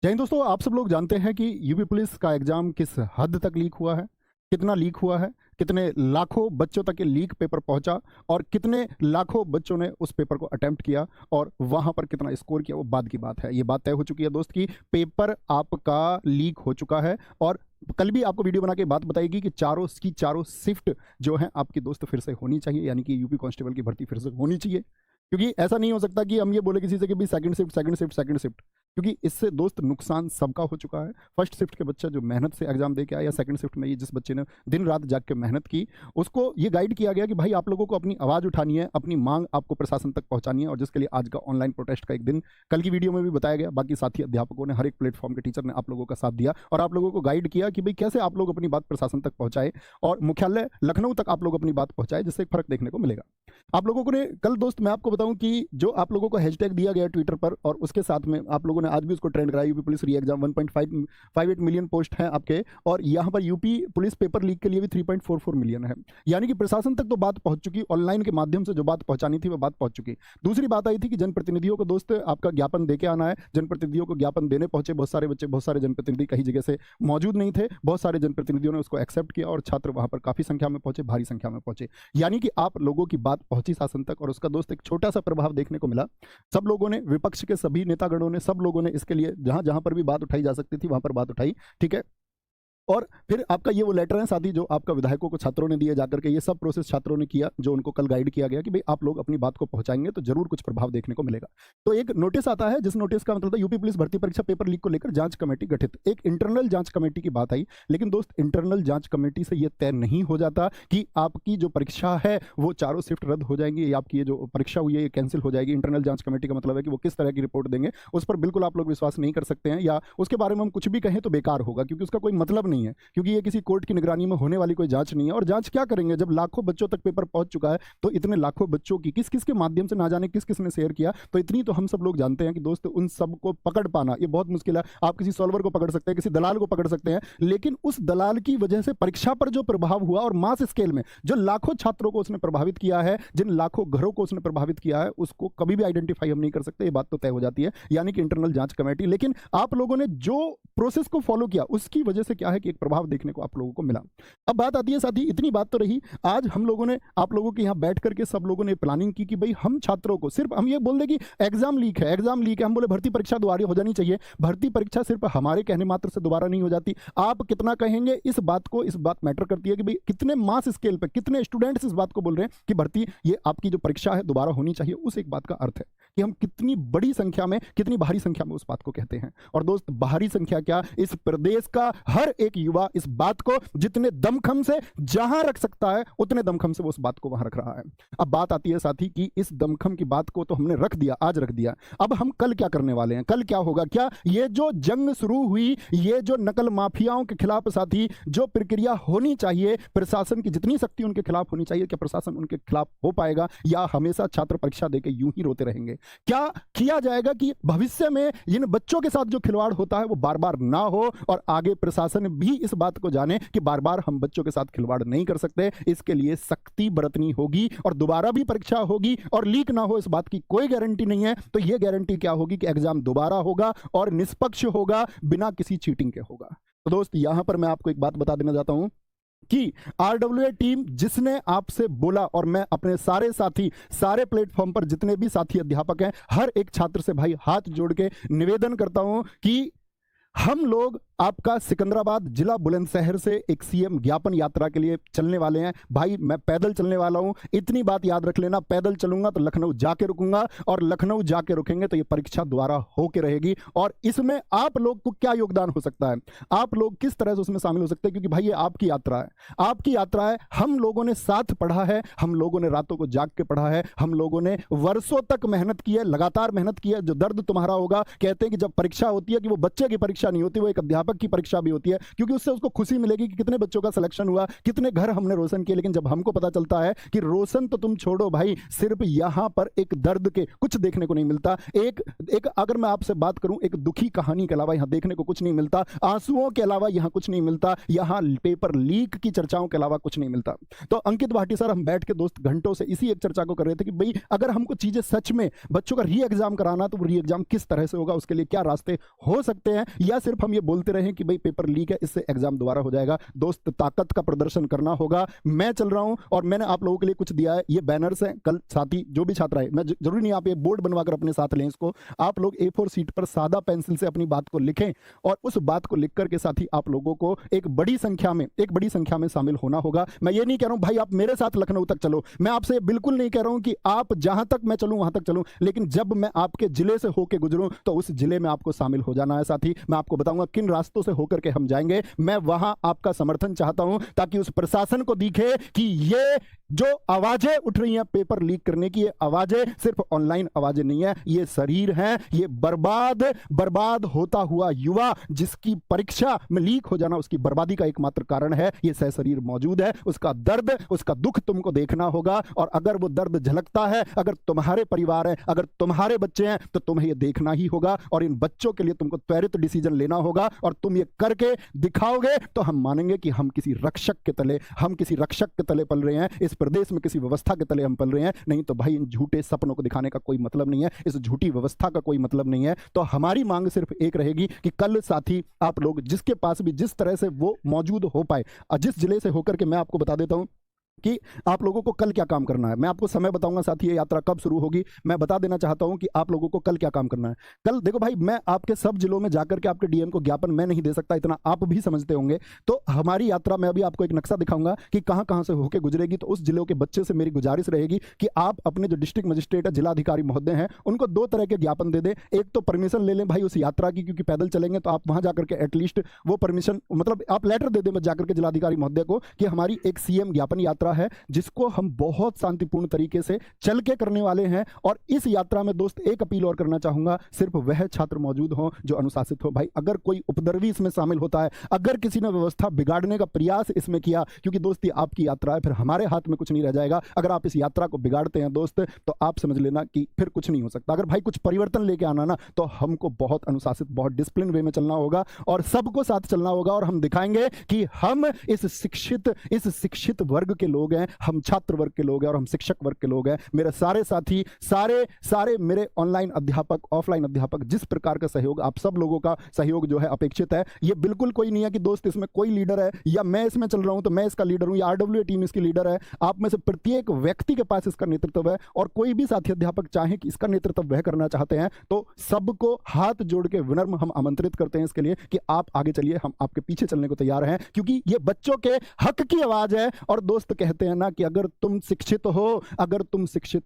जय हिंद दोस्तों, आप सब लोग जानते हैं कि यूपी पुलिस का एग्जाम किस हद तक लीक हुआ है, कितना लीक हुआ है, कितने लाखों बच्चों तक ये लीक पेपर पहुंचा और कितने लाखों बच्चों ने उस पेपर को अटेम्प्ट किया और वहां पर कितना स्कोर किया, वो बाद की बात है। ये बात तय हो चुकी है दोस्त कि पेपर आपका लीक हो चुका है और कल भी आपको वीडियो बना के बात बताएगी कि चारों शिफ्ट जो है आपकी दोस्त फिर से होनी चाहिए, यानी कि यूपी कांस्टेबल की भर्ती फिर से होनी चाहिए। क्योंकि ऐसा नहीं हो सकता कि हम ये बोले किसी से कि भाई सेकंड शिफ्ट, क्योंकि इससे दोस्त नुकसान सबका हो चुका है। फर्स्ट शिफ्ट के बच्चा जो मेहनत से एग्जाम दे के आया, या सेकंड शिफ्ट में ये जिस बच्चे ने दिन रात जाग के मेहनत की, उसको ये गाइड किया गया कि भाई आप लोगों को अपनी आवाज़ उठानी है, अपनी मांग आपको प्रशासन तक पहुंचानी है, और जिसके लिए आज का ऑनलाइन प्रोटेस्ट का एक दिन कल की वीडियो में भी बताया गया। बाकी साथी अध्यापकों ने, हर एक प्लेटफॉर्म के टीचर ने आप लोगों का साथ दिया और आप लोगों को गाइड किया कि भाई कैसे आप लोग अपनी बात प्रशासन तक पहुंचाए और मुख्यालय लखनऊ तक आप लोग अपनी बात पहुंचाए, जिससे एक फर्क देखने को मिलेगा। आप लोगों को ने कल दोस्त मैं आपको बताऊं कि जो आप लोगों को हैशटैग दिया गया ट्विटर पर और उसके साथ में आप लोगों ने आज भी उसको ट्रेंड कराया, यूपी पुलिस री एग्जाम 1.58 मिलियन पोस्ट हैं आपके, और यहाँ पर यूपी पुलिस पेपर लीक के लिए भी 3.44 मिलियन है। यानी कि प्रशासन तक तो बात पहुंच चुकी, ऑनलाइन के माध्यम से जो बात पहुंचानी थी वो बात पहुंच चुकी। दूसरी बात आई थी कि जनप्रतिनिधियों को दोस्त आपका ज्ञापन देके आना है। जनप्रतिनिधियों को ज्ञापन देने पहुंचे बहुत सारे बच्चे, बहुत सारे जनप्रतिनिधि कई जगह से मौजूद नहीं थे, बहुत सारे जनप्रतिनिधियों ने उसको एक्सेप्ट किया और छात्र वहां पर काफी संख्या में पहुंचे, भारी संख्या में पहुंचे। यानी कि आप लोगों की बात पहुंची शासन तक और उसका दोस्त एक छोटा सा प्रभाव देखने को मिला। सब लोगों ने, विपक्ष के सभी नेतागणों ने, सब लोगों ने इसके लिए जहां जहां पर भी बात उठाई जा सकती थी वहां पर बात उठाई, ठीक है। और फिर आपका ये वो लेटर है साथी जो आपका विधायकों को छात्रों ने दिए जाकर के, ये सब प्रोसेस छात्रों ने किया जो उनको कल गाइड किया गया कि भाई आप लोग अपनी बात को पहुंचाएंगे तो जरूर कुछ प्रभाव देखने को मिलेगा। तो एक नोटिस आता है, जिस नोटिस का मतलब था यूपी पुलिस भर्ती परीक्षा पेपर लीक को लेकर जांच कमेटी गठित। एक इंटरनल जांच कमेटी की बात आई, लेकिन दोस्त इंटरनल जांच कमेटी से यह तय नहीं हो जाता कि आपकी जो परीक्षा है वो चारों शिफ्ट रद्द हो जाएंगी या आपकी ये जो परीक्षा हुई है ये कैंसिल हो जाएगी। इंटरनल जांच कमेटी का मतलब है कि वो किस तरह की रिपोर्ट देंगे उस पर बिल्कुल आप लोग विश्वास नहीं कर सकते हैं, या उसके बारे में हम कुछ भी कहें तो बेकार होगा, क्योंकि उसका कोई मतलब नहीं है, क्योंकि ये किसी कोर्ट की निगरानी में होने वाली कोई जांच नहीं है। और जांच क्या करेंगे जब लाखों बच्चों तक पेपर पहुंच चुका है, तो इतने लाखों बच्चों की किस किस के माध्यम से ना जाने किस किस ने शेयर किया, तो इतनी तो हम सब लोग जानते हैं कि दोस्त उन सब को पकड़ पाना ये बहुत मुश्किल है। आप किसी सॉल्वर को पकड़ सकते हैं, किसी दलाल को पकड़ सकते हैं, लेकिन उस दलाल की वजह से परीक्षा पर जो प्रभाव हुआ और मास स्केल में जो लाखों छात्रों को उसने प्रभावित किया है, जिन लाखों घरों को उसने प्रभावित किया है, उसको कभी भी आइडेंटिफाई हम नहीं कर सकते। ये बात तो तय हो जाती है, यानी कि इंटरनल जांच कमेटी। लेकिन आप लोगों ने जो प्रोसेस को फॉलो किया उसकी वजह से क्या है कि एक प्रभाव देखने को आप लोगों को मिला। अब बात आती है साथी, इतनी बात तो रही, आज हम लोगों ने आप लोगों के यहाँ बैठ करके सब लोगों ने प्लानिंग की कि भाई हम छात्रों को सिर्फ हम ये बोल दें कि एग्जाम लीक है, हम बोले भर्ती परीक्षा दोबारा हो जानी चाहिए। भर्ती परीक्षा सिर्फ हमारे कहने मात्र से दोबारा नहीं हो जाती, आप कितना कहेंगे इस बात मैटर करती है कि भाई कितने मास स्केल पे कितने स्टूडेंट्स इस बात को बोल रहे हैं कि भर्ती ये आपकी जो परीक्षा है दोबारा होनी चाहिए। उस एक बात का अर्थ है कि हम कितनी बड़ी संख्या में, कितनी भारी संख्या में उस बात को कहते हैं। और दोस्त भारी संख्या क्या, इस प्रदेश का हर एक युवा इस बात को जितने दमखम से जहां रख सकता है उतने दमखम से वो उस बात को वहां रख रहा है। अब बात आती है साथी कि इस दमखम की बात को तो हमने रख दिया, आज रख दिया, अब हम कल क्या करने वाले हैं, कल क्या होगा। क्या ये जो जंग शुरू हुई, ये जो नकल माफियाओं के खिलाफ साथी जो प्रक्रिया होनी चाहिए, प्रशासन की जितनी शक्ति उनके खिलाफ होनी चाहिए, क्या प्रशासन उनके खिलाफ हो पाएगा, या हमेशा छात्र परीक्षा देकर यूं ही रोते रहेंगे। क्या किया जाएगा कि भविष्य में इन बच्चों के साथ जो खिलवाड़ होता है वो बार बार ना हो और आगे प्रशासन भी इस बात को जाने कि बार बार हम बच्चों के साथ खिलवाड़ नहीं कर सकते। इसके लिए सख्ती बरतनी होगी और दोबारा भी परीक्षा होगी और लीक ना हो इस बात की कोई गारंटी नहीं है। तो यह गारंटी क्या होगी कि एग्जाम दोबारा होगा और निष्पक्ष होगा, बिना किसी चीटिंग के होगा। तो दोस्त यहां पर मैं आपको एक बात बता देना चाहता हूं कि आरडब्ल्यूए टीम जिसने आपसे बोला, और मैं अपने सारे साथी, सारे प्लेटफॉर्म पर जितने भी साथी अध्यापक हैं, हर एक छात्र से भाई हाथ जोड़ के निवेदन करता हूं कि हम लोग आपका सिकंदराबाद जिला बुलंदशहर से एक सीएम ज्ञापन यात्रा के लिए चलने वाले हैं। भाई मैं पैदल चलने वाला हूं, इतनी बात याद रख लेना, पैदल चलूंगा तो लखनऊ जाके रुकूंगा और लखनऊ जाके रुकेंगे तो ये परीक्षा दोबारा होके रहेगी। और इसमें आप लोग को क्या योगदान हो सकता है, आप लोग किस तरह से उसमें शामिल हो सकते हैं, क्योंकि भाई ये आपकी यात्रा है, आपकी यात्रा है। हम लोगों ने साथ पढ़ा है, हम लोगों ने रातों को जाग के पढ़ा है, हम लोगों ने वर्षों तक मेहनत की है, लगातार मेहनत की है। जो दर्द तुम्हारा होगा, कहते हैं कि जब परीक्षा होती है कि वो बच्चे की परीक्षा परीक्षा नहीं होती, वो एक अध्यापक की परीक्षा भी होती है, क्योंकि उससे उसको खुशी मिलेगी कि कितने बच्चों का सिलेक्शन हुआ, कितने घर हमने रोशन किए। लेकिन जब हमको पता चलता है कि रोशन तो तुम छोड़ो भाई, सिर्फ यहां पर एक दर्द के कुछ देखने को नहीं मिलता, एक अगर मैं आपसे बात करूं, एक दुखी कहानी के अलावा यहां देखने को कुछ नहीं मिलता, आंसुओं के अलावा यहां कुछ नहीं मिलता, यहां पेपर लीक की चर्चाओं के अलावा कुछ नहीं मिलता। तो अंकित भाटी सर, हम बैठ के दोस्त घंटों से इसी एक चर्चा को कर रहे थे कि भाई अगर हमको चीजें सच में बच्चों का री एग्जाम कराना, तो री एग्जाम किस तरह से होगा, उसके लिए क्या रास्ते हो सकते हैं, या सिर्फ हम ये बोलते रहें कि भाई पेपर लीक है, इससे एग्जाम दोबारा हो जाएगा। दोस्त, ताकत का प्रदर्शन करना होगा। मैं चल रहा हूं और मैंने आप लोगों के लिए कुछ दिया है, ये बैनर्स हैं। कल साथी जो भी छात्र आए, मैं जरूरी नहीं आप ये बोर्ड बनवाकर अपने साथ लें इसको, आप लोग A4 शीट पर सादा पेंसिल से अपनी बात को लिखें और उस बात को लिख करके साथी आप लोगों को एक बड़ी संख्या में शामिल होना होगा। मैं ये नहीं कह रहा हूं भाई आप मेरे साथ लखनऊ तक चलो, मैं आपसे बिल्कुल नहीं कह रहा हूं कि आप जहां तक मैं चलूं वहां तक चलूं, लेकिन जब मैं आपके जिले से होकर गुजरूं तो उस जिले में आपको शामिल हो जाना है साथी। मैं आपको बताऊंगा किन रास्तों से होकर के हम जाएंगे। मैं वहां आपका समर्थन चाहता हूं ताकि उस प्रशासन को दिखे कि ये जो आवाजें उठ रही हैं पेपर लीक करने की, ये आवाजें सिर्फ ऑनलाइन आवाजें नहीं है, ये शरीर हैं, ये बर्बाद होता हुआ युवा जिसकी परीक्षा में लीक हो जाना उसकी बर्बादी का एकमात्र कारण है, ये सह शरीर मौजूद है। उसका दर्द, उसका दुख तुमको देखना होगा, और अगर वो दर्द झलकता है, अगर तुम्हारे परिवार है, अगर तुम्हारे बच्चे हैं, तो तुम्हें ये देखना ही होगा और इन बच्चों के लिए तुमको त्वरित डिसीजन लेना होगा। और तुम ये करके दिखाओगे तो हम मानेंगे कि हम किसी रक्षक के तले पल रहे हैं, इस प्रदेश में किसी व्यवस्था के तले हम पल रहे हैं। नहीं तो भाई इन झूठे सपनों को दिखाने का कोई मतलब नहीं है, इस झूठी व्यवस्था का कोई मतलब नहीं है। तो हमारी मांग सिर्फ एक रहेगी कि कल साथी आप लोग जिसके पास भी जिस तरह से वो मौजूद हो पाए, जिस जिले से होकर के मैं आपको बता देता हूं कि आप लोगों को कल क्या काम करना है। मैं आपको समय बताऊंगा साथी, ये यात्रा कब शुरू होगी, मैं बता देना चाहता हूं कि आप लोगों को कल क्या काम करना है। कल देखो भाई, मैं आपके सब जिलों में जाकर के आपके डीएम को ज्ञापन मैं नहीं दे सकता, इतना आप भी समझते होंगे। तो हमारी यात्रा में अभी आपको एक नक्शा दिखाऊंगा कि कहां कहां से होकर गुजरेगी। तो उस जिलों के बच्चे से मेरी गुजारिश रहेगी कि आप अपने जो डिस्ट्रिक्ट मजिस्ट्रेट है, जिलाधिकारी महोदय हैं, उनको 2 तरह के ज्ञापन दे दें। एक तो परमिशन ले लें भाई उस यात्रा की, क्योंकि पैदल चलेंगे तो आप वहां जाकर के एटलीस्ट वो परमिशन, मतलब आप लेटर दे दें जाकर के जिलाधिकारी महोदय को कि हमारी एक सीएम ज्ञापन यात्रा है जिसको हम बहुत शांतिपूर्ण तरीके से चल के करने वाले हैं। और इस यात्रा में दोस्त एक अपील और करना चाहूंगा, सिर्फ वह छात्र मौजूद हो जो अनुशासित हो। भाई अगर कोई उपद्रवी इसमें शामिल होता है, अगर किसी ने व्यवस्था बिगाड़ने का प्रयास इसमें किया, क्योंकि दोस्त ये आपकी यात्रा है, फिर हमारे हाथ में कुछ नहीं रह जाएगा। अगर आप इस यात्रा को बिगाड़ते हैं दोस्त, तो आप समझ लेना कि फिर कुछ नहीं हो सकता। अगर भाई कुछ परिवर्तन लेके आना ना, तो हमको बहुत अनुशासित, बहुत डिसिप्लिन वे में चलना होगा और सबको साथ चलना होगा। और हम दिखाएंगे कि हम इस शिक्षित वर्ग के लोग हैं, हम छात्र वर्ग के लोग हैं और हम शिक्षक वर्ग के लोग हैं। मेरे सारे साथी, सारे मेरे ऑनलाइन अध्यापक, ऑफलाइन अध्यापक, जिस प्रकार का सहयोग, आप सब लोगों का सहयोग जो है अपेक्षित है। ये बिल्कुल कोई नहीं है कि दोस्त इसमें कोई लीडर है या मैं इसमें चल रहा हूं तो मैं इसका लीडर हूं या RWA टीम इसकी लीडर है। आप में से प्रत्येक व्यक्ति के पास इसका नेतृत्व है और कोई भी साथी अध्यापक चाहे कि इसका नेतृत्व वह करना चाहते हैं, तो सबको हाथ जोड़ के विनम्र हम आमंत्रित करते हैं इसके लिए कि आप आगे चलिए, हम आपके पीछे चलने को तैयार हैं, क्योंकि ये बच्चों के हक की आवाज है। और दोस्त कहते हैं ना कि अगर तुम शिक्षित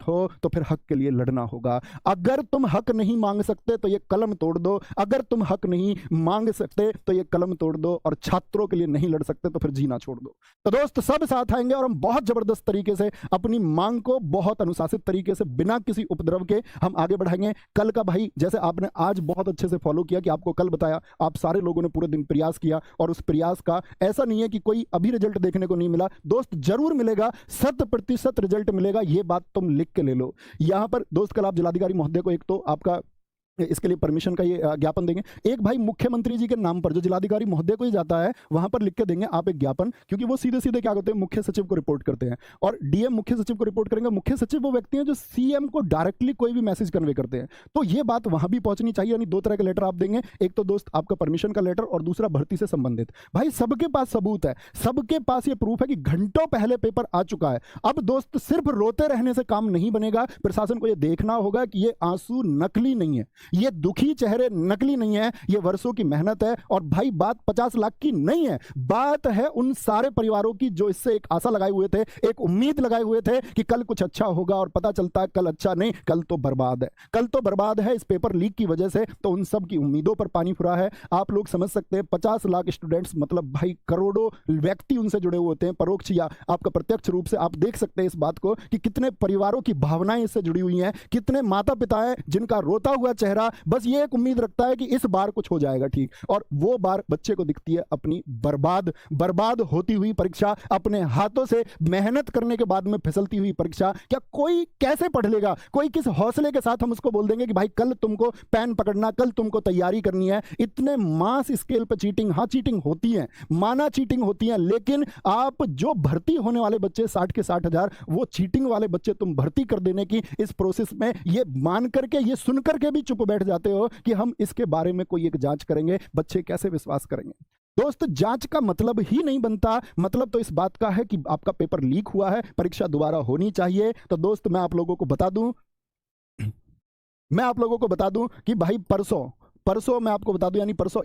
हो तो फिर हक के लिए लड़ना होगा। अगर तुम हक नहीं मांग सकते तो ये कलम तोड़ दो, अगर तुम हक नहीं मांग सकते तो ये कलम तोड़ दो, और छात्रों के लिए नहीं लड़ सकते तो फिर जीना छोड़ दो। तो दोस्त सब साथ आएंगे और हम बहुत जबरदस्त तरीके से अपनी मांग को बहुत अनुशासित तरीके से बिना किसी उपद्रव के हम आगे बढ़ाएंगे। कल का भाई जैसे आपने आज बहुत अच्छे से फॉलो किया कि आपको कल बताया, आप सारे लोगों ने पूरे दिन प्रयास किया और उस प्रयास का ऐसा नहीं है कि कोई अभी रिजल्ट देखने को नहीं मिला, दोस्त जरूर मिलेगा, 100% रिजल्ट मिलेगा, ये बात तुम लिख के ले लो। यहां पर दोस्त कल आप जिलाधिकारी महोदय को एक तो आपका इसके लिए परमिशन का ये ज्ञापन देंगे, एक भाई मुख्यमंत्री जी के नाम पर जो जिलाधिकारी महोदय को ही जाता है वहां पर लिख के देंगे आप एक ज्ञापन, क्योंकि वो सीधे सीधे क्या करते हैं, मुख्य सचिव को रिपोर्ट करते हैं और डीएम मुख्य सचिव को रिपोर्ट करेंगे। मुख्य सचिव वो व्यक्ति हैं जो सीएम को डायरेक्टली कोई भी मैसेज कन्वे करते हैं, तो ये बात वहां भी पहुंचनी चाहिए। यानी 2 तरह के लेटर आप देंगे, एक तो दोस्त आपका परमिशन का लेटर और दूसरा भर्ती से संबंधित। भाई सबके पास सबूत है, सबके पास ये प्रूफ है कि घंटों पहले पेपर आ चुका है। अब दोस्त सिर्फ रोते रहने से काम नहीं बनेगा, प्रशासन को यह देखना होगा कि ये आंसू नकली नहीं है, ये दुखी चेहरे नकली नहीं है, ये वर्षों की मेहनत है। और भाई बात 50 लाख की नहीं है, बात है उन सारे परिवारों की जो इससे एक आशा लगाए हुए थे, एक उम्मीद लगाए हुए थे कि कल कुछ अच्छा होगा, और पता चलता है कल अच्छा नहीं, कल तो बर्बाद है, कल तो बर्बाद है इस पेपर लीक की वजह से। तो उन सब की उम्मीदों पर पानी फुरा है। आप लोग समझ सकते हैं 50 लाख स्टूडेंट्स, मतलब भाई करोड़ों व्यक्ति उनसे जुड़े हुए होते हैं, परोक्ष या आपका प्रत्यक्ष रूप से। आप देख सकते हैं इस बात को कि कितने परिवारों की भावनाएं इससे जुड़ी हुई हैं, कितने माता पिता हैं जिनका रोता हुआ चेहरा चेहरा बस ये एक उम्मीद रखता है कि इस बार कुछ हो जाएगा ठीक, और वो बार बच्चे को दिखती है अपनी बर्बाद होती हुई परीक्षा, अपने हाथों से मेहनत करने के बाद में फिसलती हुई परीक्षा। क्या कोई कैसे पढ़ लेगा? कोई किस हौसले के साथ हम उसको बोल देंगे कि भाई कल तुमको पेन पकड़ना, कल तुमको तैयारी करनी है? इतने मास स्केल पर चीटिंग, हाँ चीटिंग होती है, माना चीटिंग होती है, लेकिन आप जो भर्ती होने वाले बच्चे 60 के 60,000, वो चीटिंग वाले बच्चे तुम भर्ती कर देने की इस प्रोसेस में ये मान करके, ये सुन करके भी चुप बैठ जाते हो कि हम इसके बारे में कोई एक जांच करेंगे। बच्चे कैसे विश्वास करेंगे? दोस्त, जांच का मतलब ही नहीं बनता, मतलब तो इस बात का है कि आपका पेपर लीक हुआ है, परीक्षा दोबारा होनी चाहिए। तो दोस्त मैं आप लोगों को बता दूं कि भाई परसों मैं आपको बता दूं, यानी परसों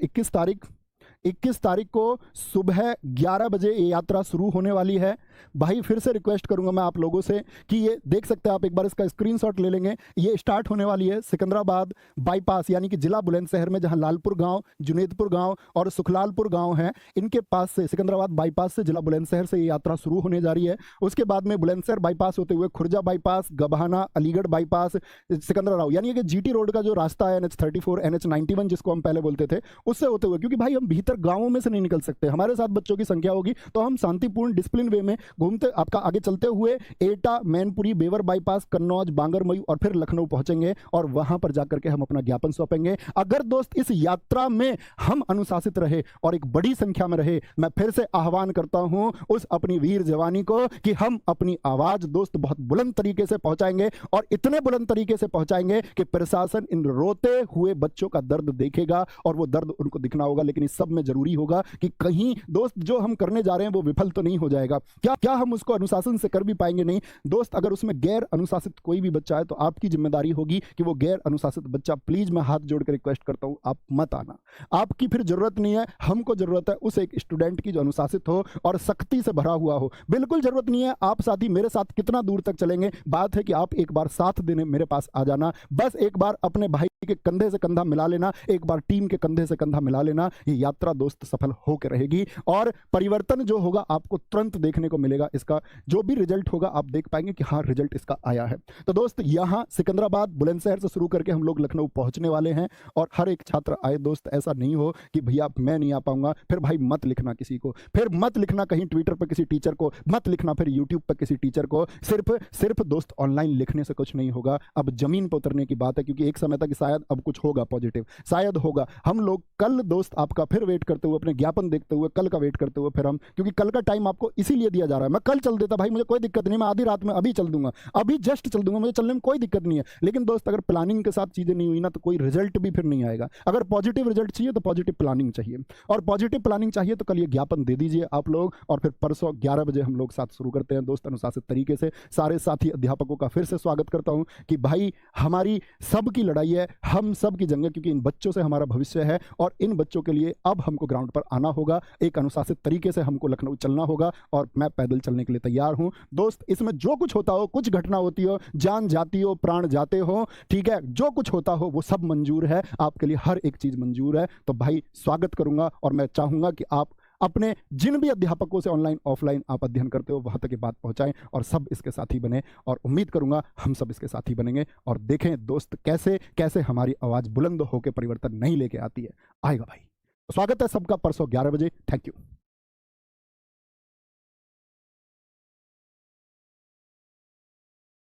21 तारीख को सुबह 11 बजे ये यात्रा शुरू होने वाली है। भाई फिर से रिक्वेस्ट करूंगा मैं आप लोगों से कि ये देख सकते हैं आप, एक बार इसका स्क्रीनशॉट ले लेंगे। ये स्टार्ट होने वाली है सिकंदराबाद बाईपास, यानी कि जिला बुलंदशहर में, जहां लालपुर गांव, जुनेदपुर गांव और सुखलालपुर गांव है, इनके पास से सिकंदराबाद बाईपास से जिला बुलंदशहर से ये यात्रा शुरू होने जा रही है। उसके बाद में बुलंदशहर बाईपास होते हुए खुर्जा बाईपास, गभाना, अलीगढ़ बाईपास, सिकंदराबाद, यानी कि जीटी रोड का जो रास्ता है NH34, NH91 जिसको हम पहले बोलते थे, उससे होते हुए, क्योंकि भाई हम भीतर गांवों में से नहीं निकल सकते, हमारे साथ बच्चों की संख्या होगी, तो हम शांतिपूर्ण डिसिप्लिन वे में घूमते आपका आगे चलते हुए एटा, मैनपुरी, बेवर बाईपास, कन्नौज, बांगरमऊ और फिर लखनऊ पहुंचेंगे और वहां पर जाकर के हम अपना ज्ञापन सौंपेंगे। अगर दोस्त इस यात्रा में हम अनुशासित रहे और एक बड़ी संख्या में रहे, मैं फिर से आह्वान करता हूं उस अपनी वीर जवानी को कि हम अपनी आवाज दोस्त बहुत बुलंद तरीके से पहुंचाएंगे, और इतने बुलंद तरीके से पहुंचाएंगे कि प्रशासन इन रोते हुए बच्चों का दर्द देखेगा और वो दर्द उनको दिखना होगा। लेकिन इस सब में जरूरी होगा कि कहीं दोस्त जो हम करने जा रहे हैं वो विफल तो नहीं हो जाएगा। क्या हम उसको अनुशासन से कर भी पाएंगे? नहीं दोस्त। अगर उसमें गैर अनुशासित कोई भी बच्चा है तो आपकी जिम्मेदारी होगी कि वो गैर अनुशासित बच्चा, प्लीज मैं हाथ जोड़कर रिक्वेस्ट करता हूं, आप मत आना। आपकी फिर जरूरत नहीं है, हमको जरूरत है उस एक स्टूडेंट की जो अनुशासित हो और सख्ती से भरा हुआ हो। बिल्कुल जरूरत नहीं है आप साथी मेरे साथ कितना दूर तक चलेंगे, बात है कि आप एक बार साथ देने मेरे पास आ जाना, बस एक बार अपने भाई के कंधे से कंधा मिला लेना, एक बार टीम के कंधे से कंधा मिला लेना। ये यात्रा दोस्त सफल होकर रहेगी और परिवर्तन जो होगा आपको तुरंत देखने को मिलेगा। इसका जो भी रिजल्ट होगा आप देख पाएंगे कि हाँ रिजल्ट इसका आया है। तो दोस्त यहाँ सिकंदराबाद बुलंदशहर से शुरू करके हम लोग लखनऊ पहुंचने वाले हैं और हर एक छात्र आए। दोस्त ऐसा नहीं हो कि भैया मैं नहीं आ पाऊंगा, फिर भाई मत लिखना किसी को, फिर मत लिखना कहीं ट्विटर पर किसी टीचर को, मत लिखना फिर यूट्यूब पर किसी टीचर को। सिर्फ दोस्त ऑनलाइन लिखने से कुछ नहीं होगा, अब जमीन पर उतरने की बात है, क्योंकि एक समय तक शायद अब कुछ होगा पॉजिटिव, शायद होगा। हम लोग कल दोस्त आपका फिर वेट करते हुए, अपने ज्ञापन देखते हुए, कल का वेट करते हुए फिर हम, क्योंकि कल का टाइम आपको इसीलिए दिया जा रहा है। मैं कल चल देता भाई, मुझे कोई दिक्कत नहीं, मैं आधी रात में अभी चल दूंगा, अभी जस्ट चल दूंगा, मुझे चलने में कोई दिक्कत नहीं है। लेकिन दोस्त अगर प्लानिंग के साथ चीजें नहीं हुई ना तो कोई रिजल्ट भी फिर नहीं आएगा। अगर पॉजिटिव रिजल्ट चाहिए तो पॉजिटिव प्लानिंग चाहिए, और पॉजिटिव प्लानिंग चाहिए तो कल ये ज्ञापन दे दीजिए आप लोग, और फिर परसों 11 बजे हम लोग साथ शुरू करते हैं दोस्त अनुशासित तरीके से। सारे साथी अध्यापकों का फिर से स्वागत करता हूं कि भाई हमारी सबकी लड़ाई है, हम सब की जंग है, क्योंकि इन बच्चों से हमारा भविष्य है और इन बच्चों के लिए अब हमको ग्राउंड पर आना होगा, एक अनुशासित तरीके से हमको लखनऊ चलना होगा, और मैं पैदल चलने के लिए तैयार हूं दोस्त। इसमें जो कुछ होता हो, कुछ घटना होती हो, जान जाती हो, प्राण जाते हो, ठीक है, जो कुछ होता हो वो सब मंजूर है, आपके लिए हर एक चीज मंजूर है। तो भाई स्वागत करूंगा और मैं चाहूंगा कि आप अपने जिन भी अध्यापकों से ऑनलाइन ऑफलाइन आप अध्ययन करते हो वहां तक ये बात पहुंचाएं और सब इसके साथी बने, और उम्मीद करूंगा हम सब इसके साथी बनेंगे और देखें दोस्त कैसे कैसे हमारी आवाज बुलंद होकर परिवर्तन नहीं लेके आती है, आएगा भाई। स्वागत है सबका परसों 11 बजे। Thank you.